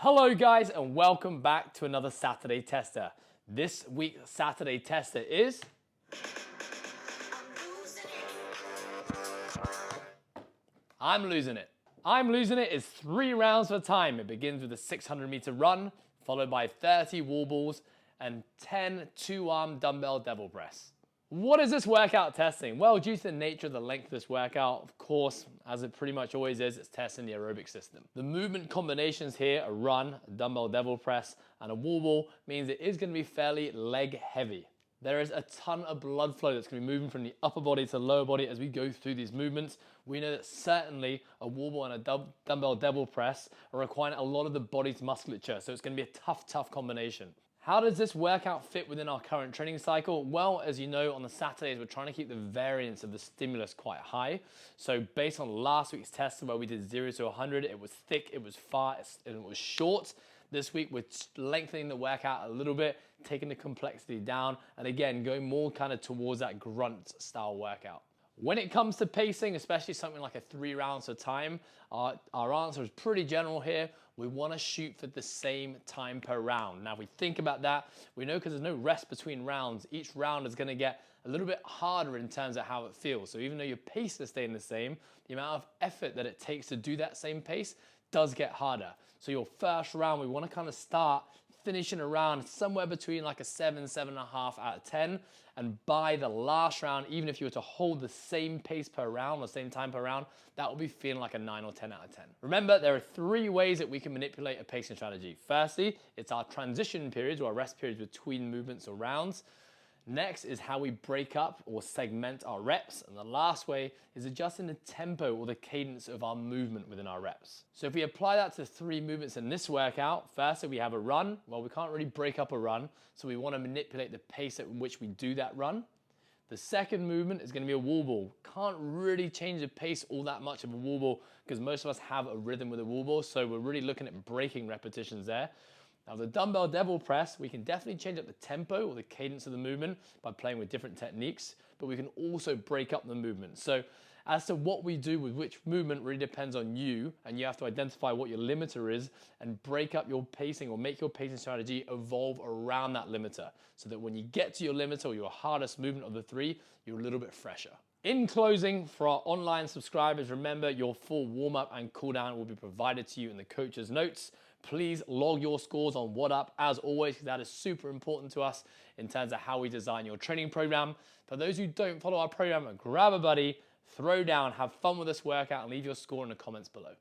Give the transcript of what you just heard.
Hello guys and welcome back to another Saturday Tester. This week's Saturday Tester is I'm Losing It. I'm Losing It is 3 rounds for time. It begins with a 600-meter run, followed by 30 wall balls and 10 two-arm dumbbell devil press. What is this workout testing? Well, due to the nature of the length of this workout, of course, as it pretty much always is, it's testing the aerobic system. The movement combinations here, a run, a dumbbell devil press, and a wall ball, means it is going to be fairly leg heavy. There is a ton of blood flow that's going to be moving from the upper body to the lower body as we go through these movements. We know that certainly a wall ball and a dumbbell devil press are requiring a lot of the body's musculature, so it's going to be a tough combination. How does this workout fit within our current training cycle? Well, as you know, on the Saturdays, we're trying to keep the variance of the stimulus quite high. So based on last week's test where we did 0 to 100, it was thick, it was fast, and it was short. This week, we're lengthening the workout a little bit, taking the complexity down, and again, going more kind of towards that grunt style workout. When it comes to pacing, especially something like a 3 rounds of time, our answer is pretty general here. We want to shoot for the same time per round. Now, if we think about that, we know because there's no rest between rounds, each round is going to get a little bit harder in terms of how it feels. So even though your pace is staying the same, the amount of effort that it takes to do that same pace does get harder. So your first round, we want to kind of start finishing around somewhere between like a 7, 7.5 out of 10. And by the last round, even if you were to hold the same pace per round or same time per round, that will be feeling like a 9 or 10 out of 10. Remember, there are 3 ways that we can manipulate a pacing strategy. Firstly, it's our transition periods or our rest periods between movements or rounds. Next is how we break up or segment our reps. And the last way is adjusting the tempo or the cadence of our movement within our reps. So if we apply that to 3 movements in this workout, firstly we have a run. Well, we can't really break up a run, so we want to manipulate the pace at which we do that run. The second movement is going to be a wall ball. Can't really change the pace all that much of a wall ball because most of us have a rhythm with a wall ball, so we're really looking at breaking repetitions there. Now the dumbbell devil press, we can definitely change up the tempo or the cadence of the movement by playing with different techniques, but we can also break up the movement. So as to what we do with which movement really depends on you, and you have to identify what your limiter is and break up your pacing or make your pacing strategy evolve around that limiter so that when you get to your limiter or your hardest movement of the 3, you're a little bit fresher. In closing, for our online subscribers, remember your full warm-up and cool-down will be provided to you in the coach's notes. Please log your scores on WhatUp as always, because that is super important to us in terms of how we design your training program. For those who don't follow our program, grab a buddy, throw down, have fun with this workout, and leave your score in the comments below.